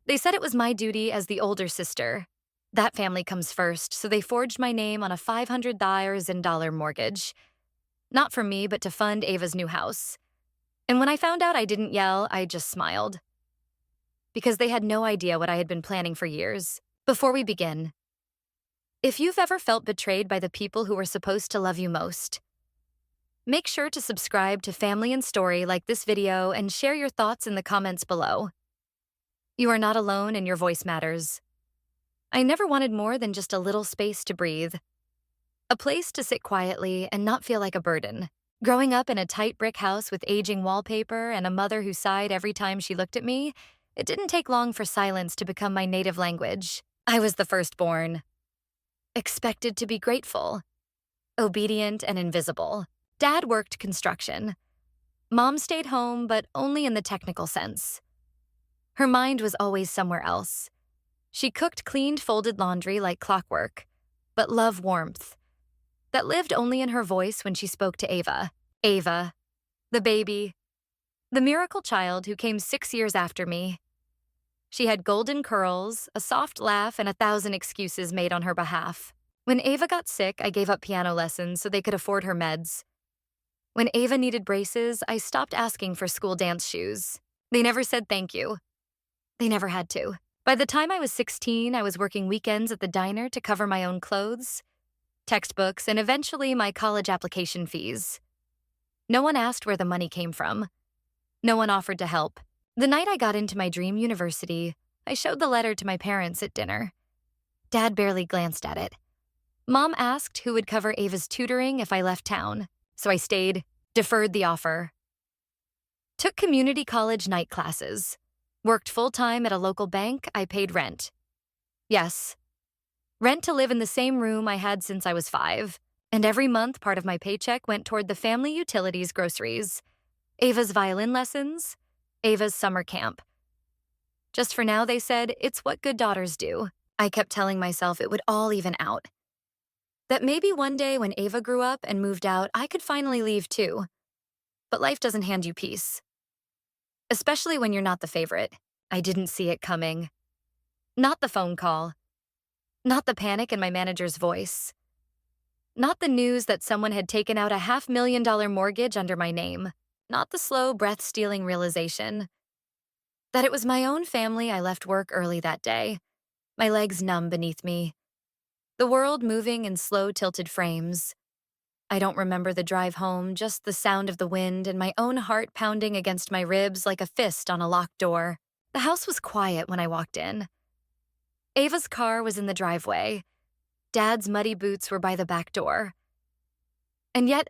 They said it was my duty as the older sister. That family comes first, so they forged my name on a $500,000 mortgage. Not for me, but to fund Ava's new house. And when I found out I didn't yell, I just smiled. Because they had no idea what I had been planning for years. Before we begin, if you've ever felt betrayed by the people who were supposed to love you most, make sure to subscribe to Family and Story, like this video, and share your thoughts in the comments below. You are not alone and your voice matters. I never wanted more than just a little space to breathe. A place to sit quietly and not feel like a burden. Growing up in a tight brick house with aging wallpaper and a mother who sighed every time she looked at me, it didn't take long for silence to become my native language. I was the firstborn. Expected to be grateful, obedient, and invisible. Dad worked construction. Mom stayed home, but only in the technical sense. Her mind was always somewhere else. She cooked cleaned, folded laundry like clockwork, but loved warmth that lived only in her voice when she spoke to Ava. Ava, the baby, the miracle child who came 6 years after me. She had golden curls, a soft laugh, and 1,000 excuses made on her behalf. When Ava got sick, I gave up piano lessons so they could afford her meds. When Ava needed braces, I stopped asking for school dance shoes. They never said thank you. They never had to. By the time I was 16, I was working weekends at the diner to cover my own clothes, textbooks, and eventually my college application fees. No one asked where the money came from. No one offered to help. The night I got into my dream university, I showed the letter to my parents at dinner. Dad barely glanced at it. Mom asked who would cover Ava's tutoring if I left town, so I stayed, deferred the offer. Took community college night classes. Worked full-time at a local bank. I paid rent. Yes, rent to live in the same room I had since I was 5. And every month, part of my paycheck went toward the family utilities groceries, Ava's violin lessons, Ava's summer camp. Just for now, they said, it's what good daughters do. I kept telling myself it would all even out. That maybe one day when Ava grew up and moved out, I could finally leave too. But life doesn't hand you peace. Especially when you're not the favorite. I didn't see it coming. Not the phone call. Not the panic in my manager's voice. Not the news that someone had taken out a $500,000 mortgage under my name. Not the slow, breath-stealing realization that it was my own family. I left work early that day, my legs numb beneath me, the world moving in slow, tilted frames. I don't remember the drive home, just the sound of the wind and my own heart pounding against my ribs like a fist on a locked door. The house was quiet when I walked in. Ava's car was in the driveway. Dad's muddy boots were by the back door. And yet,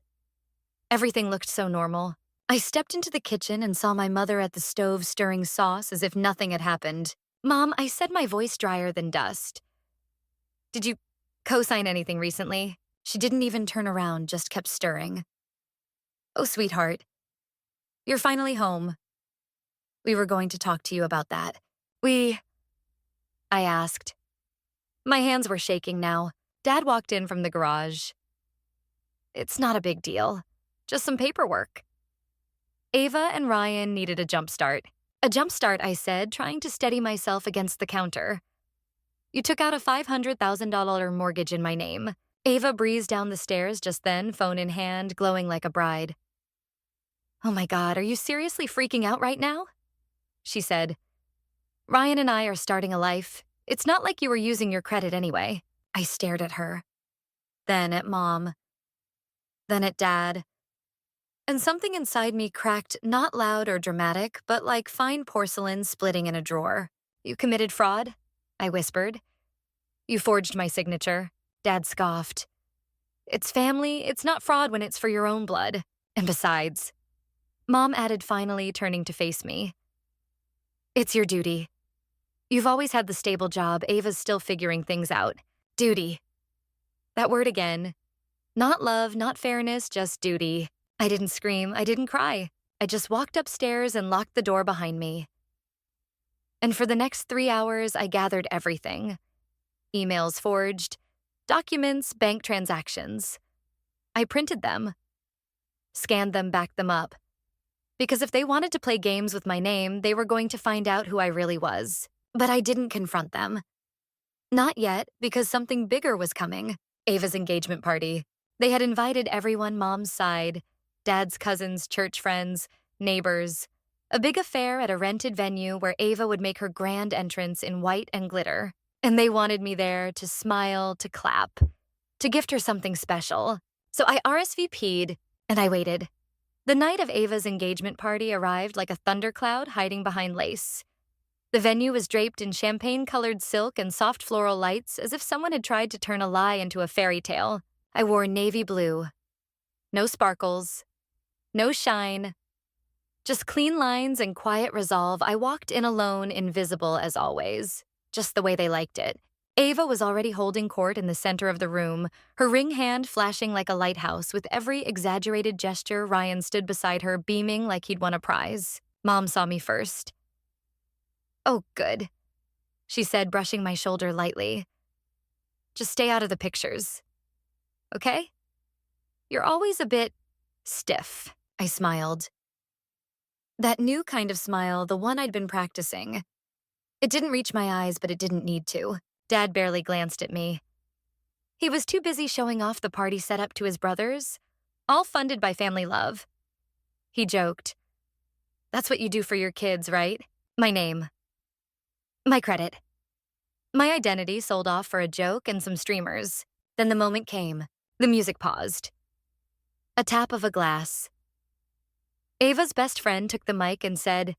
everything looked so normal. I stepped into the kitchen and saw my mother at the stove stirring sauce as if nothing had happened. Mom, I said, my voice drier than dust. Did you co-sign anything recently? She didn't even turn around, just kept stirring. Oh, sweetheart, you're finally home. We were going to talk to you about that. I asked. My hands were shaking now. Dad walked in from the garage. It's not a big deal, just some paperwork. Ava and Ryan needed a jump start. A jump start, I said, trying to steady myself against the counter. You took out a $500,000 mortgage in my name. Ava breezed down the stairs just then, phone in hand, glowing like a bride. Oh my God, are you seriously freaking out right now? She said. Ryan and I are starting a life. It's not like you were using your credit anyway. I stared at her. Then at Mom. Then at Dad. And something inside me cracked, not loud or dramatic, but like fine porcelain splitting in a drawer. You committed fraud? I whispered. You forged my signature. Dad scoffed. It's family. It's not fraud when it's for your own blood. And besides, Mom added, finally turning to face me. It's your duty. You've always had the stable job. Ava's still figuring things out. Duty. That word again. Not love, not fairness, just duty. I didn't scream. I didn't cry. I just walked upstairs and locked the door behind me. And for the next 3 hours, I gathered everything. Emails forged, documents, bank transactions. I printed them, scanned them, backed them up. Because if they wanted to play games with my name, they were going to find out who I really was. But I didn't confront them. Not yet, because something bigger was coming. Ava's engagement party. They had invited everyone Mom's side, Dad's cousins, church friends, neighbors. A big affair at a rented venue where Ava would make her grand entrance in white and glitter. And they wanted me there to smile, to clap, to gift her something special. So I RSVP'd, and I waited. The night of Ava's engagement party arrived like a thundercloud hiding behind lace. The venue was draped in champagne-colored silk and soft floral lights, as if someone had tried to turn a lie into a fairy tale. I wore navy blue. No sparkles. No shine. Just clean lines and quiet resolve. I walked in alone, invisible as always. Just the way they liked it. Ava was already holding court in the center of the room, her ring hand flashing like a lighthouse. With every exaggerated gesture, Ryan stood beside her, beaming like he'd won a prize. Mom saw me first. "Oh, good," she said, brushing my shoulder lightly. "Just stay out of the pictures. Okay? You're always a bit stiff," I smiled. That new kind of smile, the one I'd been practicing. It didn't reach my eyes, but it didn't need to. Dad barely glanced at me. He was too busy showing off the party setup to his brothers, all funded by family love. He joked, "That's what you do for your kids, right?" My name. My credit. My identity sold off for a joke and some streamers. Then the moment came. The music paused. A tap of a glass. Ava's best friend took the mic and said,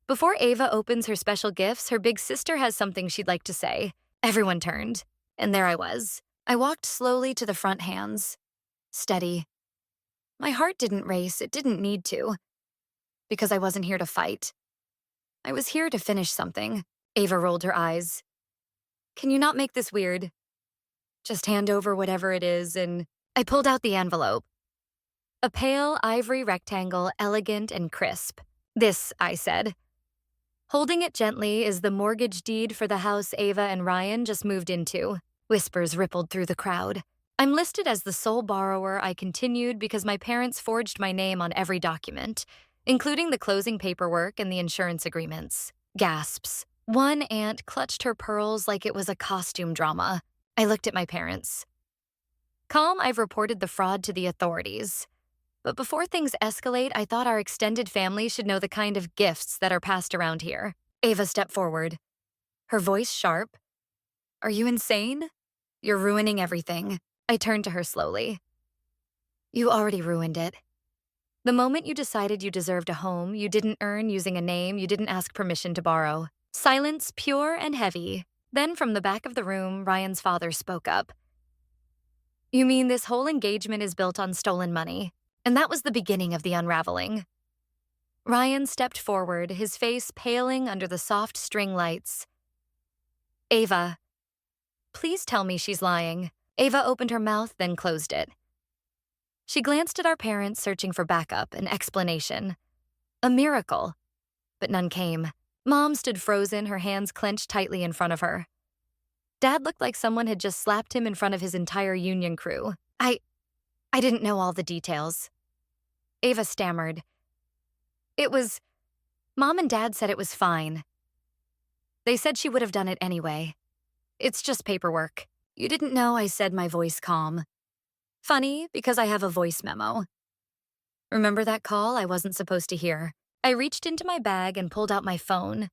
"Before Ava opens her special gifts, her big sister has something she'd like to say." Everyone turned, and there I was. I walked slowly to the front, hands steady. My heart didn't race, it didn't need to, because I wasn't here to fight. I was here to finish something. Ava rolled her eyes. "Can you not make this weird? Just hand over whatever it is," and I pulled out the envelope. A pale ivory rectangle, elegant and crisp. "This," I said. Holding it gently, "is the mortgage deed for the house Ava and Ryan just moved into." Whispers rippled through the crowd. "I'm listed as the sole borrower," I continued, "because my parents forged my name on every document, including the closing paperwork and the insurance agreements." Gasps. One aunt clutched her pearls like it was a costume drama. I looked at my parents. "Calm, I've reported the fraud to the authorities. But before things escalate, I thought our extended family should know the kind of gifts that are passed around here." Ava stepped forward, her voice sharp. "Are you insane? You're ruining everything." I turned to her slowly. "You already ruined it. The moment you decided you deserved a home, you didn't earn using a name you didn't ask permission to borrow." Silence, pure and heavy. Then from the back of the room, Ryan's father spoke up. "You mean this whole engagement is built on stolen money?" And that was the beginning of the unraveling. Ryan stepped forward, his face paling under the soft string lights. "Ava, please tell me she's lying." Ava opened her mouth, then closed it. She glanced at our parents, searching for backup, an explanation. A miracle. But none came. Mom stood frozen, her hands clenched tightly in front of her. Dad looked like someone had just slapped him in front of his entire union crew. I didn't know all the details." Ava stammered. Mom and Dad said it was fine. They said she would have done it anyway. It's just paperwork." "You didn't know," I said, my voice calm. "Funny, because I have a voice memo. Remember that call I wasn't supposed to hear?" I reached into my bag and pulled out my phone.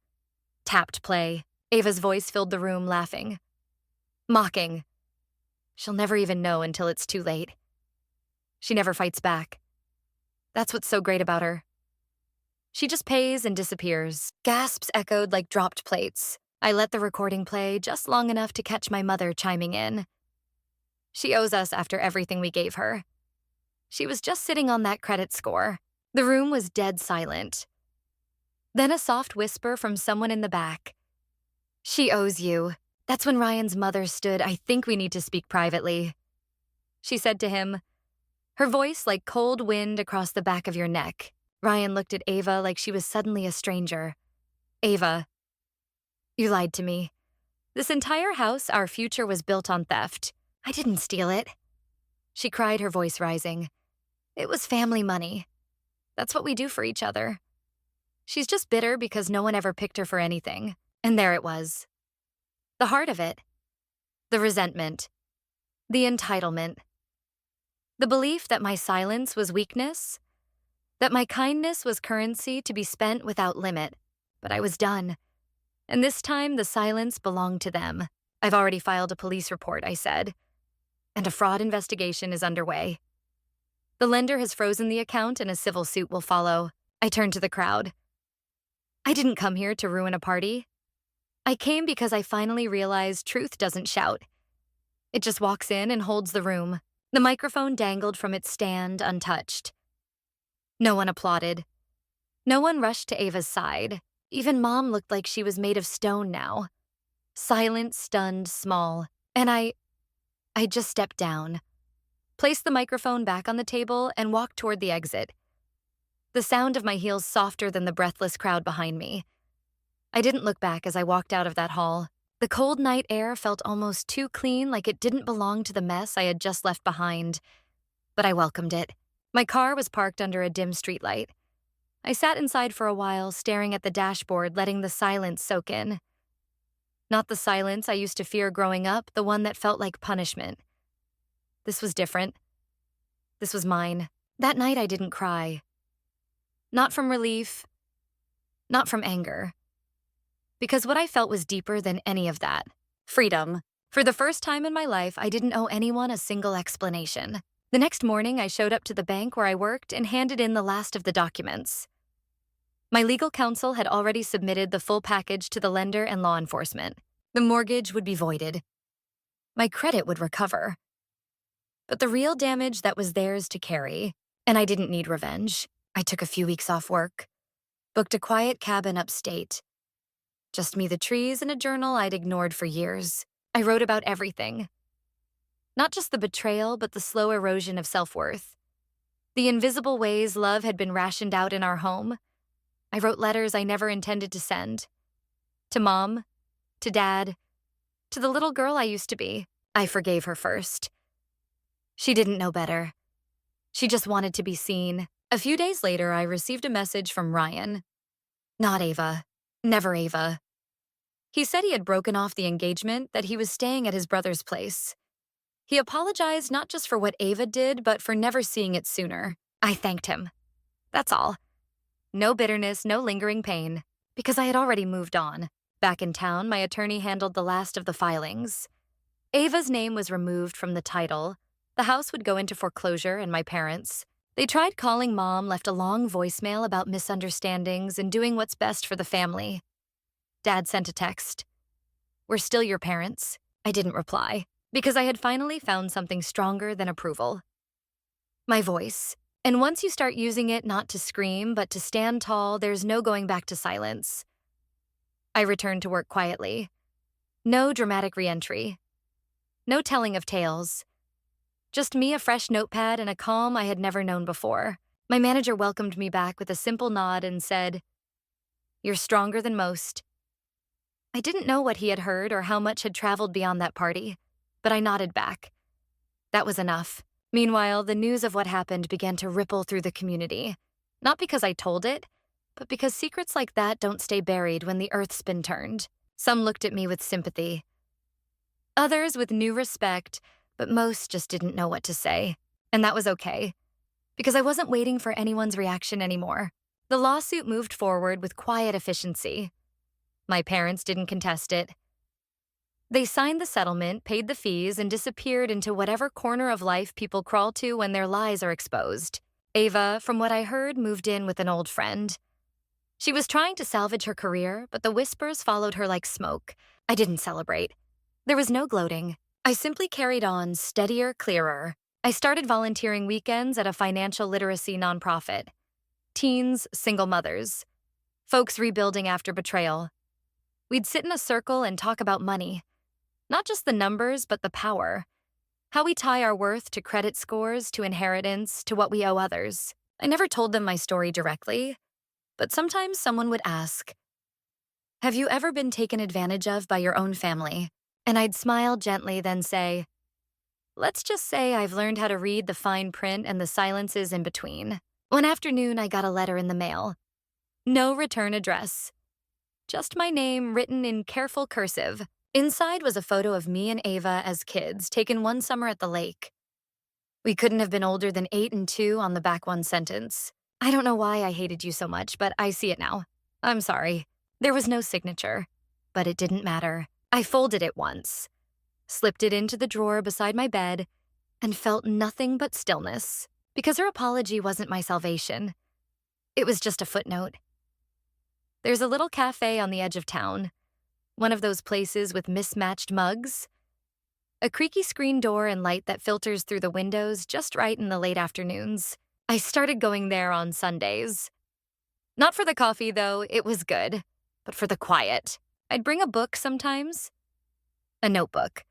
Tapped play. Ava's voice filled the room, laughing. Mocking. She'll never even know until it's too late. She never fights back. That's what's so great about her. She just pays and disappears. Gasps echoed like dropped plates. I let the recording play just long enough to catch my mother chiming in. She owes us after everything we gave her. She was just sitting on that credit score. The room was dead silent. Then a soft whisper from someone in the back. "She owes you." That's when Ryan's mother stood. "I think we need to speak privately," she said to him, her voice like cold wind across the back of your neck. Ryan looked at Ava like she was suddenly a stranger. "Ava, you lied to me. This entire house, our future, was built on theft. I didn't steal it." She cried, her voice rising. "It was family money. That's what we do for each other. She's just bitter because no one ever picked her for anything. And there it was. The heart of it. The resentment. The entitlement. The belief that my silence was weakness. That my kindness was currency to be spent without limit. But I was done. And this time, the silence belonged to them. I've already filed a police report, I said. And a fraud investigation is underway. The lender has frozen the account and a civil suit will follow. I turned to the crowd. I didn't come here to ruin a party. I came because I finally realized truth doesn't shout. It just walks in and holds the room. The microphone dangled from its stand untouched. No one applauded. No one rushed to Ava's side. Even Mom looked like she was made of stone now. Silent, stunned, small. And I just stepped down, placed the microphone back on the table, and walked toward the exit. The sound of my heels softer than the breathless crowd behind me. I didn't look back as I walked out of that hall. The cold night air felt almost too clean, like it didn't belong to the mess I had just left behind. But I welcomed it. My car was parked under a dim streetlight. I sat inside for a while, staring at the dashboard, letting the silence soak in. Not the silence I used to fear growing up, the one that felt like punishment. This was different. This was mine. That night I didn't cry. Not from relief. Not from anger. Because what I felt was deeper than any of that. Freedom. For the first time in my life, I didn't owe anyone a single explanation. The next morning, I showed up to the bank where I worked and handed in the last of the documents. My legal counsel had already submitted the full package to the lender and law enforcement. The mortgage would be voided. My credit would recover. But the real damage that was theirs to carry, and I didn't need revenge. I took a few weeks off work, booked a quiet cabin upstate. Just me, the trees, and a journal I'd ignored for years. I wrote about everything. Not just the betrayal, but the slow erosion of self-worth. The invisible ways love had been rationed out in our home. I wrote letters I never intended to send. To Mom, to Dad, to the little girl I used to be. I forgave her first. She didn't know better. She just wanted to be seen. A few days later, I received a message from Ryan. Not Ava. Never Ava. He said he had broken off the engagement, that he was staying at his brother's place. He apologized not just for what Ava did, but for never seeing it sooner. I thanked him. That's all. No bitterness, no lingering pain, because I had already moved on. Back in town, my attorney handled the last of the filings. Ava's name was removed from the title. The house would go into foreclosure, and my parents. They tried calling Mom, left a long voicemail about misunderstandings and doing what's best for the family. Dad sent a text. "We're still your parents." I didn't reply, because I had finally found something stronger than approval. My voice. And once you start using it not to scream, but to stand tall, there's no going back to silence. I returned to work quietly. No dramatic re-entry. No telling of tales. Just me, a fresh notepad, and a calm I had never known before. My manager welcomed me back with a simple nod and said, "You're stronger than most." I didn't know what he had heard or how much had traveled beyond that party, but I nodded back. That was enough. Meanwhile, the news of what happened began to ripple through the community. Not because I told it, but because secrets like that don't stay buried when the earth's been turned. Some looked at me with sympathy. Others with new respect, but most just didn't know what to say. And that was okay, because I wasn't waiting for anyone's reaction anymore. The lawsuit moved forward with quiet efficiency. My parents didn't contest it. They signed the settlement, paid the fees, and disappeared into whatever corner of life people crawl to when their lies are exposed. Ava, from what I heard, moved in with an old friend. She was trying to salvage her career, but the whispers followed her like smoke. I didn't celebrate. There was no gloating. I simply carried on, steadier, clearer. I started volunteering weekends at a financial literacy nonprofit. Teens, single mothers. Folks rebuilding after betrayal. We'd sit in a circle and talk about money. Not just the numbers, but the power. How we tie our worth to credit scores, to inheritance, to what we owe others. I never told them my story directly, but sometimes someone would ask, "Have you ever been taken advantage of by your own family?" And I'd smile gently, then say, "Let's just say I've learned how to read the fine print and the silences in between." One afternoon, I got a letter in the mail. No return address. just my name written in careful cursive. Inside was a photo of me and Ava as kids, taken one summer at the lake. We couldn't have been older than 8 and 2 on the back one sentence. I don't know why I hated you so much, but I see it now. I'm sorry. There was no signature, but it didn't matter. I folded it once, slipped it into the drawer beside my bed, and felt nothing but stillness, because her apology wasn't my salvation. It was just a footnote. There's a little cafe on the edge of town, one of those places with mismatched mugs, a creaky screen door and light that filters through the windows just right in the late afternoons. I started going there on Sundays. Not for the coffee, though, it was good, but for the quiet. I'd bring a book sometimes, a notebook.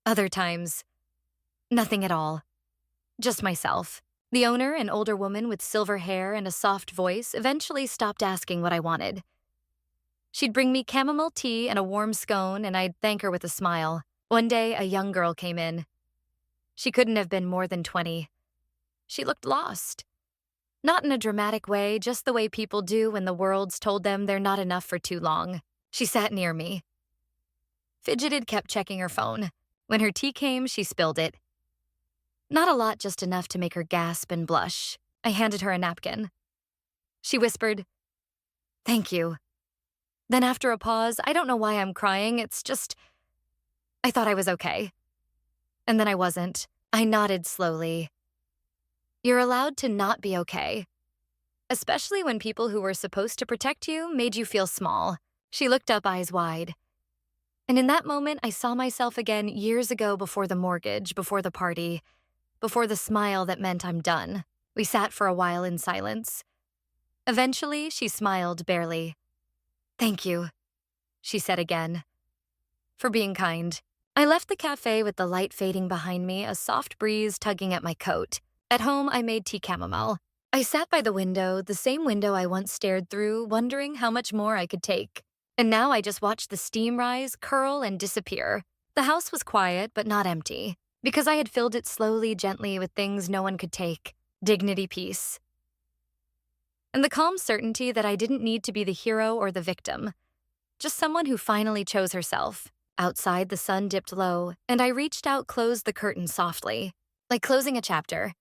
Other times, nothing at all. Just myself. The owner, an older woman with silver hair and a soft voice, eventually stopped asking what I wanted. She'd bring me chamomile tea and a warm scone, and I'd thank her with a smile. One day, a young girl came in. She couldn't have been more than 20. She looked lost. Not in a dramatic way, just the way people do when the world's told them they're not enough for too long. She sat near me. Fidgeted, kept checking her phone. When her tea came, she spilled it. Not a lot, just enough to make her gasp and blush. I handed her a napkin. She whispered, "Thank you." Then after a pause, "I don't know why I'm crying, it's just, I thought I was okay." And then I wasn't. I nodded slowly. You're allowed to not be okay, especially when people who were supposed to protect you made you feel small. She looked up, eyes wide. And in that moment, I saw myself again years ago, before the mortgage, before the party, before the smile that meant I'm done. We sat for a while in silence. Eventually, she smiled barely. "Thank you," she said again, "for being kind." I left the cafe with the light fading behind me, a soft breeze tugging at my coat. At home, I made tea chamomile. I sat by the window, the same window I once stared through, wondering how much more I could take. And now I just watched the steam rise, curl, and disappear. The house was quiet, but not empty, because I had filled it slowly, gently with things no one could take. Dignity, peace. And the calm certainty that I didn't need to be the hero or the victim, just someone who finally chose herself. Outside, the sun dipped low, and I reached out, closed the curtain softly, like closing a chapter.